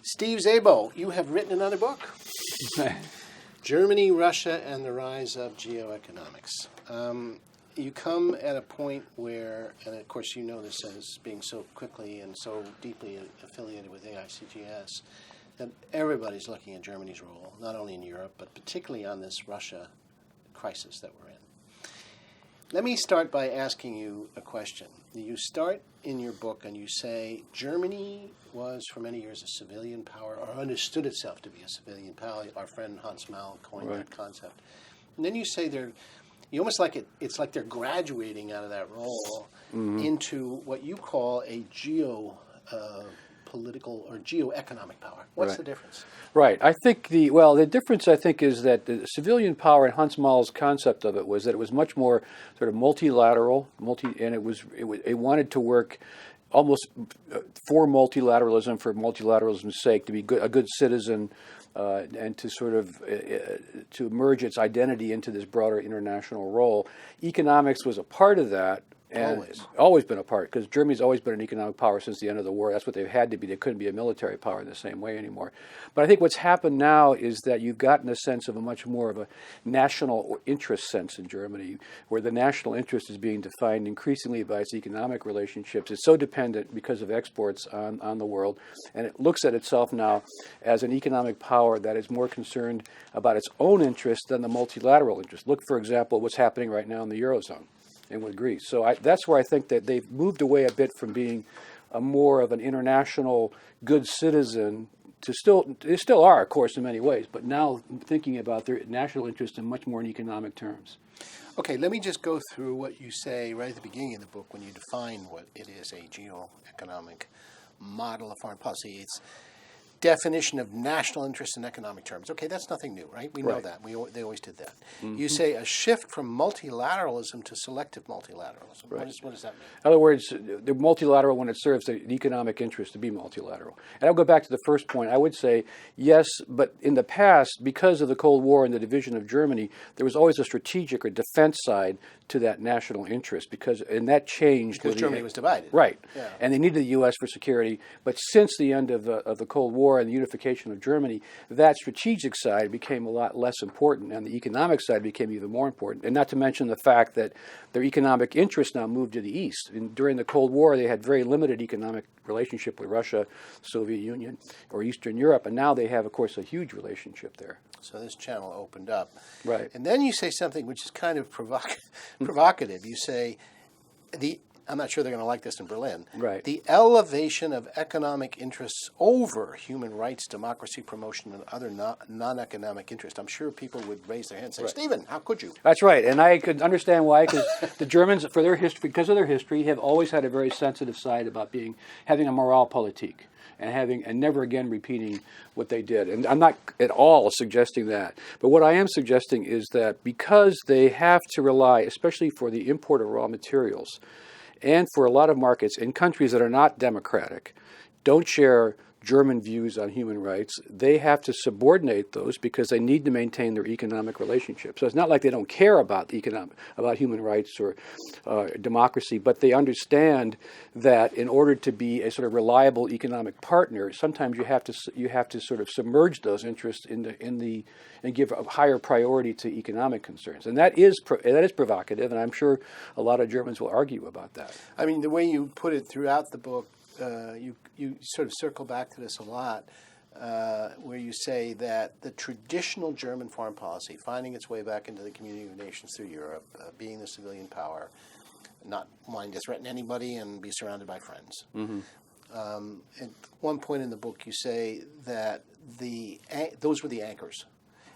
Steve Szabo, you have written another book. Germany, Russia, and the Rise of Geo-Economics. You come at a point where, and of course you know this as being so quickly and so deeply affiliated with AICGS, that everybody's looking at Germany's role, not only in Europe, but particularly on this Russia crisis that we're in. Let me start by asking you a question. You start in your book and you say Germany was for many years a civilian power, or understood itself to be a civilian power. Our friend Hans Mal coined that concept. And then you say you almost like it's like they're graduating out of that role into what you call a political or geo-economic power. What's the difference? Right. I think the difference I think is that the civilian power and Hans Mal's concept of it was that it was much more sort of multilateral, and it wanted to work almost for multilateralism's sake, to be a good citizen, and to sort of to merge its identity into this broader international role. Economics was a part of that. And always been a part, because Germany's always been an economic power since the end of the war. That's what they've had to be. They couldn't be a military power in the same way anymore. But I think what's happened now is that you've gotten a sense of a much more of a national interest sense in Germany, where the national interest is being defined increasingly by its economic relationships. It's so dependent because of exports on the world, and it looks at itself now as an economic power that is more concerned about its own interest than the multilateral interest. Look, for example, what's happening right now in the Eurozone and with Greece. So that's where I think that they've moved away a bit from being more of an international good citizen to they still are, of course, in many ways, but now thinking about their national interest in much more in economic terms. Okay, let me just go through what you say right at the beginning of the book when you define what it is, a geo-economic model of foreign policy. It's definition of national interest in economic terms. Okay, that's nothing new, right? We know that. They always did that. You say a shift from multilateralism to selective multilateralism. What does that mean? In other words, the multilateral when it serves the economic interest to be multilateral. And I'll go back to the first point. I would say, yes, but in the past, because of the Cold War and the division of Germany, there was always a strategic or defense side to that national interest, and that changed. Because Germany was divided. Right. Yeah. And they needed the U.S. for security. But since the end of the Cold War and the unification of Germany, that strategic side became a lot less important, and the economic side became even more important. And not to mention the fact that their economic interests now moved to the east. And during the Cold War, they had very limited economic relationship with Russia, Soviet Union, or Eastern Europe, and now they have, of course, a huge relationship there. So this channel opened up. Right. And then you say something which is kind of provocative. You say, I'm not sure they're going to like this in Berlin. Right. The elevation of economic interests over human rights, democracy, promotion, and other non-economic interests. I'm sure people would raise their hands and say, Stephen, how could you? That's right. And I could understand why, because the Germans, for their history, because of their history, have always had a very sensitive side about having a morale politique and never again repeating what they did. And I'm not at all suggesting that. But what I am suggesting is that because they have to rely, especially for the import of raw materials, and for a lot of markets in countries that are not democratic, don't share German views on human rights, they have to subordinate those because they need to maintain their economic relationship. So it's not like they don't care about human rights or democracy, but they understand that in order to be a sort of reliable economic partner, sometimes you have to sort of submerge those interests and give a higher priority to economic concerns, and that is provocative, and I'm sure a lot of Germans will argue about that. I mean, the way you put it throughout the book, you sort of circle back to this a lot, where you say that the traditional German foreign policy, finding its way back into the community of nations through Europe, being the civilian power, not wanting to threaten anybody and be surrounded by friends. At one point in the book, you say that those were the anchors,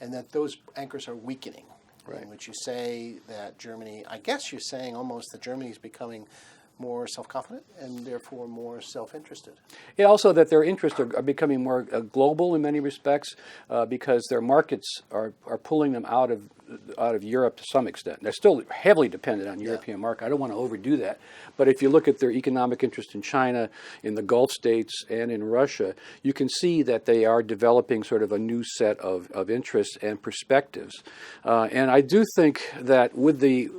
and that those anchors are weakening. Right. In which you say that Germany, I guess you're saying almost that Germany is becoming more self-confident and therefore more self-interested. Yeah, also that their interests are becoming more global in many respects because their markets are pulling them out of out of Europe to some extent. They're still heavily dependent on European market. I don't want to overdo that. But if you look at their economic interest in China, in the Gulf states, and in Russia, you can see that they are developing sort of a new set of interests and perspectives. And I do think that with the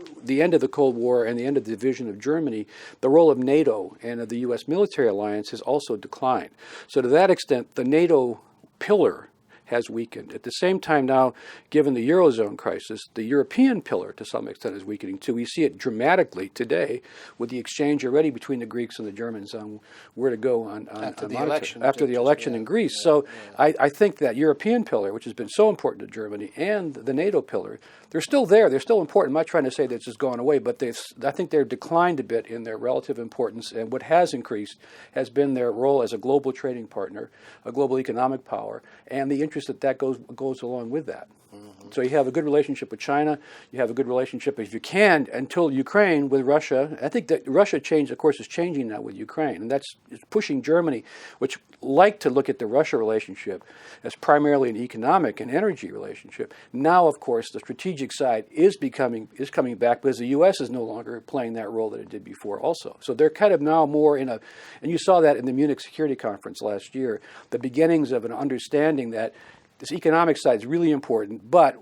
end of the Cold War and the end of the division of Germany, the role of NATO and of the U.S. military alliance has also declined. So to that extent, the NATO pillar has weakened. At the same time now, given the Eurozone crisis, the European pillar to some extent is weakening too. We see it dramatically today with the exchange already between the Greeks and the Germans on where to go on after the election in Greece. So I think that European pillar, which has been so important to Germany, and the NATO pillar, they're still there. They're still important. I'm not trying to say that it's just gone away, but I think they've declined a bit in their relative importance. And what has increased has been their role as a global trading partner, a global economic power, and the interest that goes along with that. Mm-hmm. So you have a good relationship with China. You have a good relationship, if you can, until Ukraine with Russia. I think that Russia change, of course, is changing now with Ukraine, and it's pushing Germany, which like to look at the Russia relationship as primarily an economic and energy relationship. Now, of course, the strategic side is coming back because the U.S. is no longer playing that role that it did before also. So they're kind of now more in and you saw that in the Munich Security Conference last year, the beginnings of an understanding that this economic side is really important, but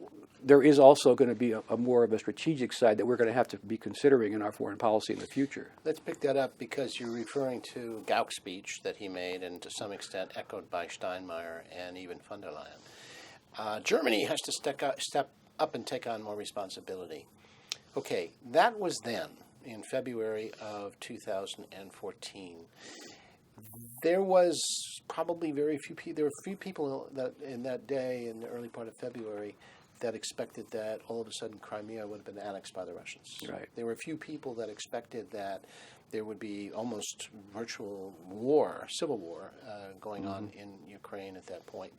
there is also going to be a more of a strategic side that we're going to have to be considering in our foreign policy in the future. Let's pick that up because you're referring to Gauck's speech that he made, and to some extent echoed by Steinmeier and even von der Leyen. Germany has to step up and take on more responsibility. Okay, that was then, in February of 2014. There was probably very few people. There were few people that in that day, in the early part of February, that expected that all of a sudden Crimea would have been annexed by the Russians. Right. There were a few people that expected that there would be almost virtual war, civil war, going on in Ukraine at that point.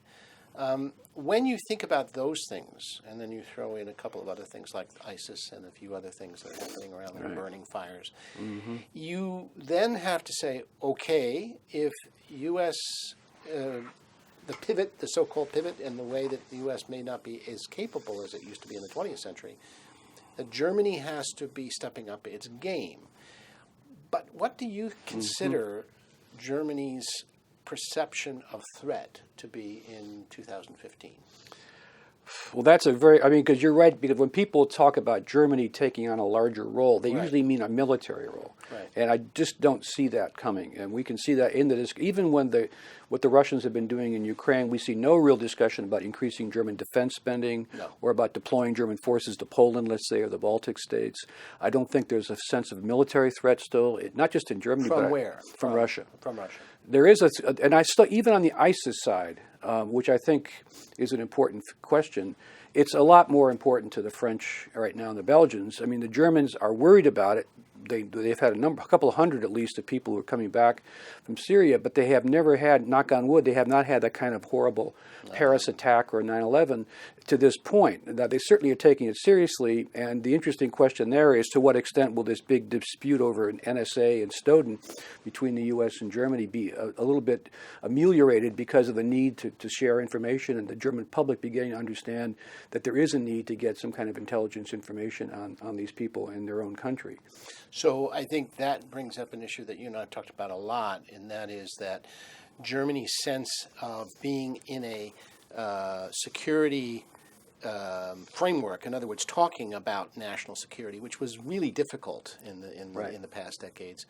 When you think about those things, and then you throw in a couple of other things like ISIS and a few other things that are happening around there, burning fires, you then have to say, okay, if U.S. The pivot, the so-called pivot, and the way that the U.S. may not be as capable as it used to be in the 20th century, that Germany has to be stepping up its game. But what do you consider Germany's perception of threat to be in 2015? Well, that's because you're right, because when people talk about Germany taking on a larger role, they usually mean a military role. Right. And I just don't see that coming. And we can see that even when what the Russians have been doing in Ukraine, we see no real discussion about increasing German defense spending or about deploying German forces to Poland, let's say, or the Baltic states. I don't think there's a sense of military threat still, not just in Germany. From where? From Russia. From Russia. There is and I still, even on the ISIS side, which I think is an important question, it's a lot more important to the French right now and the Belgians. I mean, the Germans are worried about it. They've had a couple of hundred at least of people who are coming back from Syria, but they have never had, knock on wood, they have not had that kind of horrible Paris attack or 9/11 to this point. Now, they certainly are taking it seriously, and the interesting question there is to what extent will this big dispute over an NSA and Snowden between the U.S. and Germany be a little bit ameliorated because of the need to share information and the German public beginning to understand that there is a need to get some kind of intelligence information on these people in their own country. So I think that brings up an issue that you and I have talked about a lot, and that is that Germany's sense of being in a security framework, in other words, talking about national security, which was really difficult in the past decades,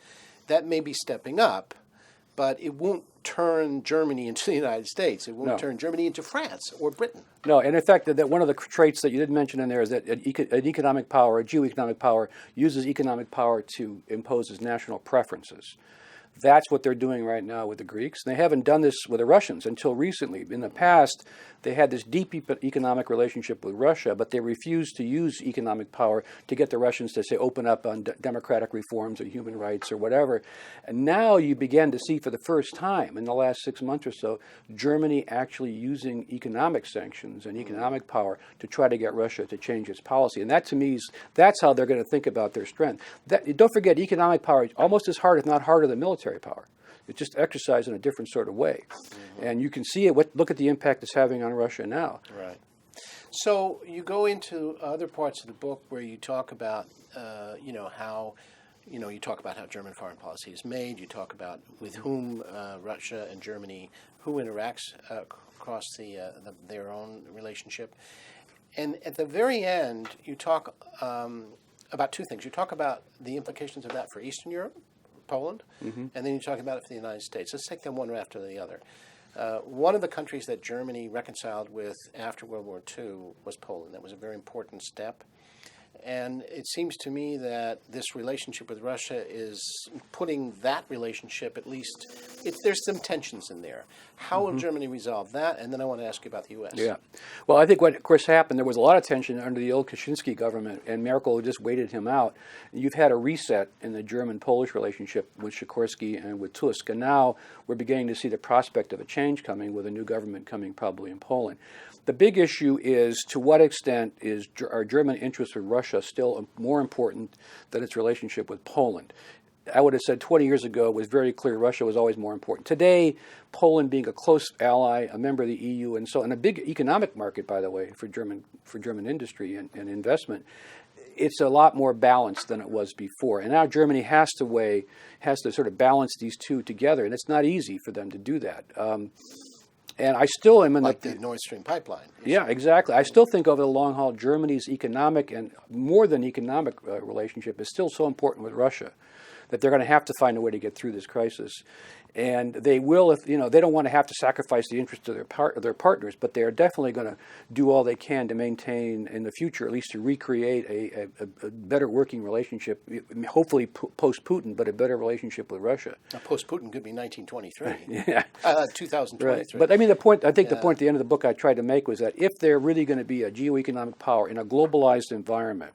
that may be stepping up, but it won't turn Germany into the United States. It won't turn Germany into France or Britain. No, and in fact, that one of the traits that you didn't mention in there is that an economic power, a geo-economic power, uses economic power to impose its national preferences. That's what they're doing right now with the Greeks. And they haven't done this with the Russians until recently. In the past, they had this deep economic relationship with Russia, but they refused to use economic power to get the Russians to, say, open up on democratic reforms or human rights or whatever. And now you begin to see for the first time in the last 6 months or so, Germany actually using economic sanctions and economic power to try to get Russia to change its policy. And that, to me, that's how they're going to think about their strength. Don't forget, economic power is almost as hard, if not harder, than military power. It's just exercised in a different sort of way. And you can see it. Look at the impact it's having on Russia now. Right. So you go into other parts of the book where you talk about, how, you talk about how German foreign policy is made. You talk about with whom Russia and Germany, who interacts across their own relationship. And at the very end, you talk about two things. You talk about the implications of that for Eastern Europe, Poland, and then you talk about it for the United States. Let's take them one after the other. One of the countries that Germany reconciled with after World War II was Poland. That was a very important step. And it seems to me that this relationship with Russia is putting that relationship, at least, there's some tensions in there. How will Germany resolve that? And then I want to ask you about the U.S. Yeah. Well, I think what, of course, happened, there was a lot of tension under the old Kaczynski government, and Merkel just waited him out. You've had a reset in the German-Polish relationship with Sikorski and with Tusk, and now we're beginning to see the prospect of a change coming with a new government coming probably in Poland. The big issue is, to what extent are German interests with Russia still more important than its relationship with Poland? I would have said 20 years ago it was very clear Russia was always more important. Today, Poland being a close ally, a member of the EU, and a big economic market, by the way, for German industry and investment, it's a lot more balanced than it was before. And now Germany has to sort of balance these two together, and it's not easy for them to do that. And I still am in the Nord Stream pipeline. Yeah, exactly. I still think over the long haul, Germany's economic and more than economic relationship is still so important with Russia that they're going to have to find a way to get through this crisis. And they will, if they don't want to have to sacrifice the interests of their partners, but they are definitely going to do all they can to maintain in the future, at least to recreate a better working relationship, hopefully post-Putin, but a better relationship with Russia. Now, post-Putin could be 1923. Yeah. 2023. Right. But I mean, the point at the end of the book I tried to make was that if they're really going to be a geo-economic power in a globalized environment,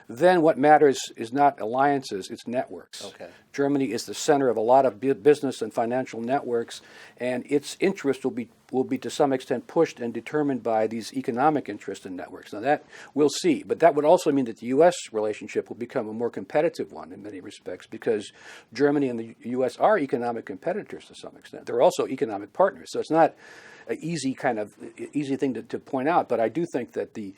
then what matters is not alliances, it's networks. Okay. Germany is the center of a lot of business and financial networks, and its interest will be to some extent pushed and determined by these economic interests in networks. Now that we'll see, but that would also mean that the U.S. relationship will become a more competitive one in many respects, because Germany and the U.S. are economic competitors to some extent. They're also economic partners, so it's not an easy thing to point out, but I do think that the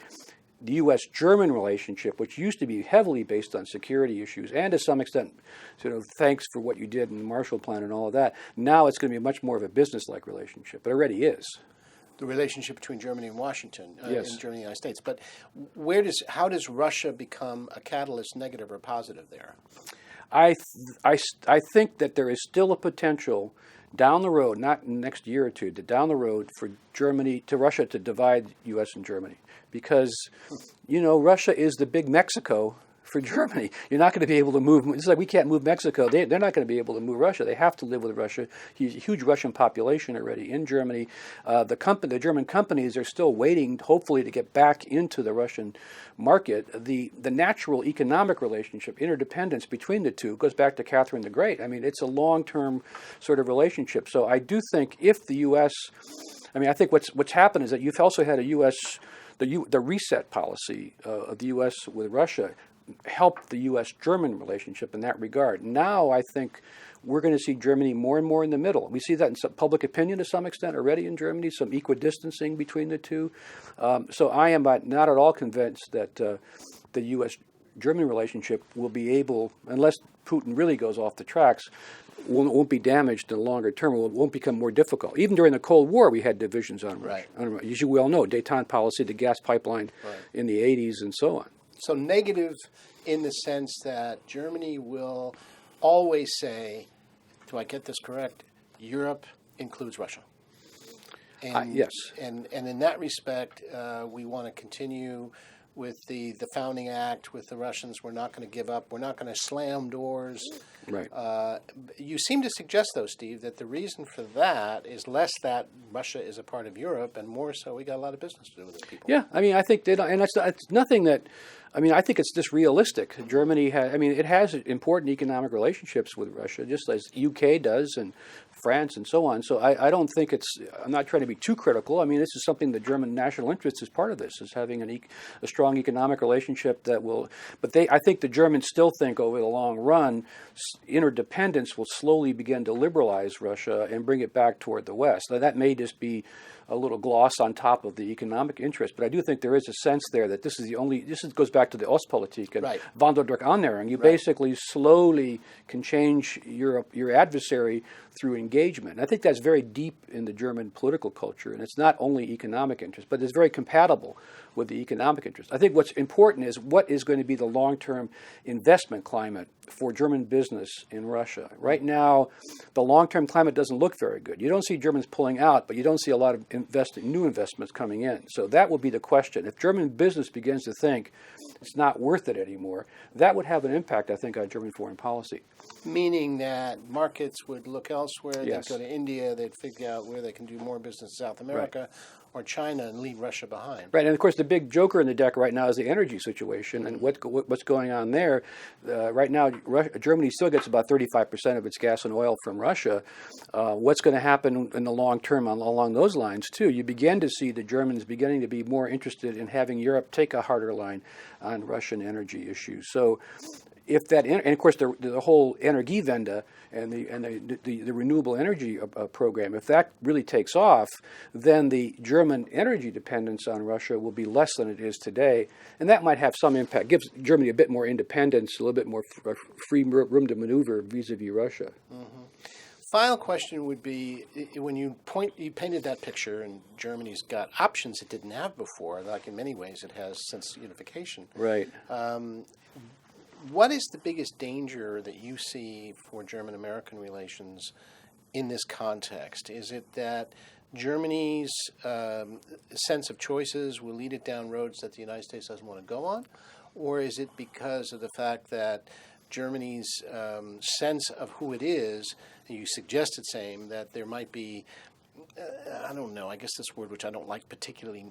U.S.-German relationship, which used to be heavily based on security issues, and to some extent, thanks for what you did in the Marshall Plan and all of that, now it's going to be much more of a business-like relationship. It already is. The relationship between Germany and Washington, yes. and Germany and the United States. But how does Russia become a catalyst, negative or positive there? I think that there is still a potential down the road, not in the next year or two, down the road for Russia to divide U.S. and Germany. Because, Russia is the big Mexico for Germany. You're not going to be able to move. It's like we can't move Mexico. They're not going to be able to move Russia. They have to live with Russia. Huge Russian population already in Germany. The German companies are still waiting, hopefully, to get back into the Russian market. The natural economic relationship, interdependence between the two, goes back to Catherine the Great. I mean, it's a long-term sort of relationship. So I do think if the U.S. I think what's happened is that you've also had a U.S. The reset policy of the U.S. with Russia helped the U.S.-German relationship in that regard. Now I think we're going to see Germany more and more in the middle. We see that in some public opinion to some extent already in Germany, some equidistancing between the two. So I am not at all convinced that the U.S.-German relationship will be able, unless Putin really goes off the tracks, won't be damaged in the longer term. It won't become more difficult. Even during the Cold War, we had divisions on Russia. Right. As you well know, détente policy, the gas pipeline in the 80s and so on. So negative in the sense that Germany will always say, do I get this correct, Europe includes Russia. And, yes. And in that respect, we want to continue with the Founding Act, with the Russians. We're not going to give up. We're not going to slam doors. Right. You seem to suggest, though, Steve, that the reason for that is less that Russia is a part of Europe and more so we got a lot of business to do with those people. Yeah, I think they don't, and it's nothing that, I think it's just realistic. Germany it has important economic relationships with Russia, just as UK does and France and so on. So I don't think I'm not trying to be too critical. This is something the German national interest is part of this, is having a strong economic relationship that will, but I think the Germans still think over the long run, interdependence will slowly begin to liberalize Russia and bring it back toward the West. Now, that may just be a little gloss on top of the economic interest. But I do think there is a sense there that this goes back to the Ostpolitik and Right. Wandel durch Annäherung. You Right. basically slowly can change your adversary through engagement. And I think that's very deep in the German political culture, and it's not only economic interest, but it's very compatible with the economic interest. I think what's important is what is going to be the long-term investment climate for German business in Russia. Right now, the long-term climate doesn't look very good. You don't see Germans pulling out, but you don't see a lot of new investments coming in. So that will be the question. If German business begins to think it's not worth it anymore, that would have an impact, I think, on German foreign policy. Meaning that markets would look elsewhere, Yes. they'd go to India, they'd figure out where they can do more business in South America or China and leave Russia behind. Right, and of course the big joker in the deck right now is the energy situation and what's going on there. Right now, Germany still gets about 35% of its gas and oil from Russia. What's going to happen in the long term along those lines too? You begin to see the Germans beginning to be more interested in having Europe take a harder line on Russian energy issues. So if that, and of course the whole Energiewende and the renewable energy program, if that really takes off, then the German energy dependence on Russia will be less than it is today, and that might have some impact. Gives Germany a bit more independence, a little bit more free room to maneuver vis-a-vis Russia. Mm-hmm. Final question would be, when you painted that picture, and Germany's got options it didn't have before, like in many ways it has since unification. Right. What is the biggest danger that you see for German-American relations in this context? Is it that Germany's sense of choices will lead it down roads that the United States doesn't want to go on? Or is it because of the fact that Germany's sense of who it is, and you suggested saying that there might be, I don't know, I guess this word, which I don't like particularly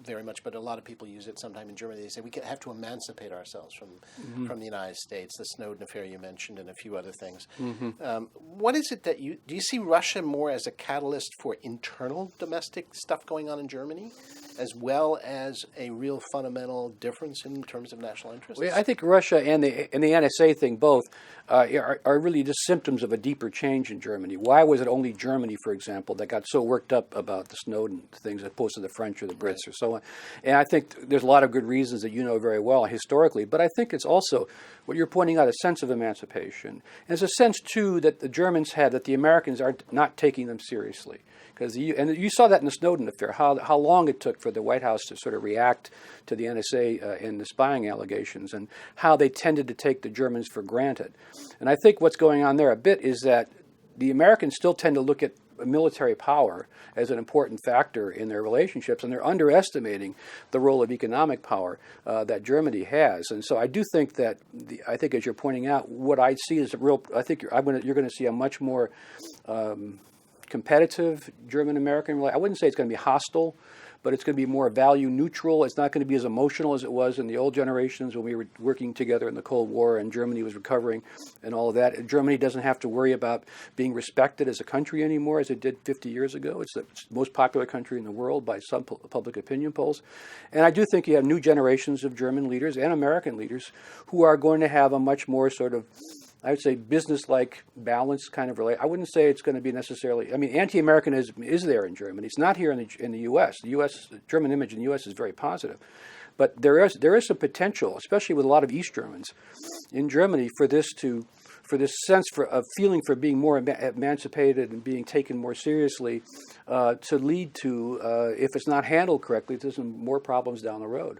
very much, but a lot of people use it sometime in Germany. They say we have to emancipate ourselves from the United States, the Snowden affair you mentioned, and a few other things. What is it that do you see Russia more as a catalyst for internal domestic stuff going on in Germany, as well as a real fundamental difference in terms of national interests? Well, I think Russia and the NSA thing both are really just symptoms of a deeper change in Germany. Why was it only Germany, for example, that got so worked up about the Snowden things as opposed to the French or the Brits or so on? And I think there's a lot of good reasons that you know very well historically, but I think it's also what you're pointing out, a sense of emancipation. And there's a sense, too, that the Germans had that the Americans are not taking them seriously. And you saw that in the Snowden affair, how long it took for the White House to sort of react to the NSA and the spying allegations, and how they tended to take the Germans for granted. And I think what's going on there a bit is that the Americans still tend to look at military power as an important factor in their relationships, and they're underestimating the role of economic power that Germany has. And so I do think that, I think as you're pointing out, what I see is I think you're going to see a much more competitive German-American relationship. I wouldn't say it's going to be hostile, but it's going to be more value neutral. It's not going to be as emotional as it was in the old generations when we were working together in the Cold War and Germany was recovering and all of that. Germany doesn't have to worry about being respected as a country anymore as it did 50 years ago. It's the most popular country in the world by some public opinion polls. And I do think you have new generations of German leaders and American leaders who are going to have a much more sort of, I would say, business-like, balanced kind of relation. I wouldn't say it's going to be necessarily. I mean, anti-Americanism is there in Germany. It's not here in the U.S. The German image in the U.S. is very positive, but there is some potential, especially with a lot of East Germans in Germany, for this sense of feeling for being more emancipated and being taken more seriously, to lead to, if it's not handled correctly, to some more problems down the road.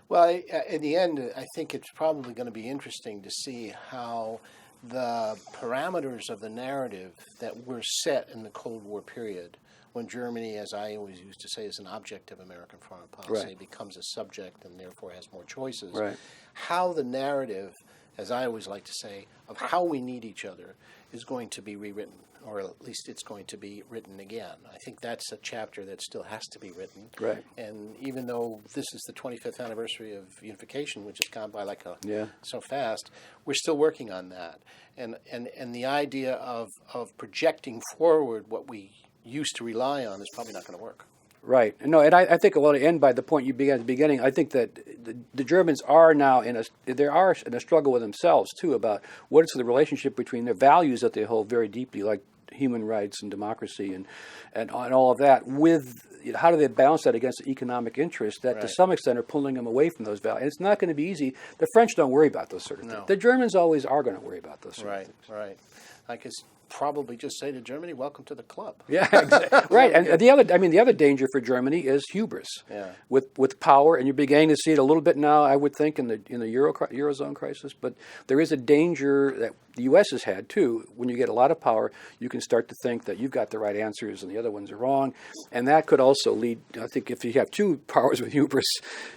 Well, in the end, I think it's probably going to be interesting to see how the parameters of the narrative that were set in the Cold War period, when Germany, as I always used to say, is an object of American foreign policy, becomes a subject and therefore has more choices, how the narrative, as I always like to say, of how we need each other is going to be rewritten, or at least it's going to be written again. I think that's a chapter that still has to be written. Right. And even though this is the 25th anniversary of unification, which has gone by so fast, we're still working on that. And the idea of projecting forward what we used to rely on is probably not going to work. Right. No, and I think I want to end by the point you began at the beginning. I think that the Germans are now in a struggle with themselves too about what is the relationship between their values that they hold very deeply, like human rights and democracy and all of that. With how do they balance that against the economic interests that to some extent are pulling them away from those values? And it's not going to be easy. The French don't worry about those sort of things. The Germans always are going to worry about those sort of things. Right. I could probably just say to Germany, "Welcome to the club." Yeah, exactly. Right. And the other danger for Germany is hubris. Yeah. With power, and you're beginning to see it a little bit now, I would think, in the Eurozone crisis. But there is a danger that the U.S. has had too. When you get a lot of power, you can start to think that you've got the right answers and the other ones are wrong, and that could also lead. I think if you have two powers with hubris,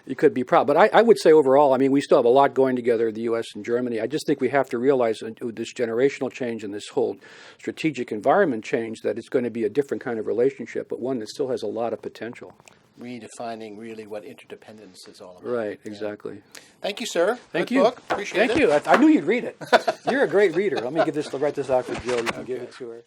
it could be a problem. But I would say overall, I mean, we still have a lot going together, the U.S. and Germany. I just think we have to realize this generational change and this whole strategic environment change that it's going to be a different kind of relationship, but one that still has a lot of potential. Redefining really what interdependence is all about. Right, exactly. Thank you, sir. Thank Good you. book. Appreciate it. Thank you. I knew you'd read it. You're a great reader. Let me write this out for Jill. You can give it to her.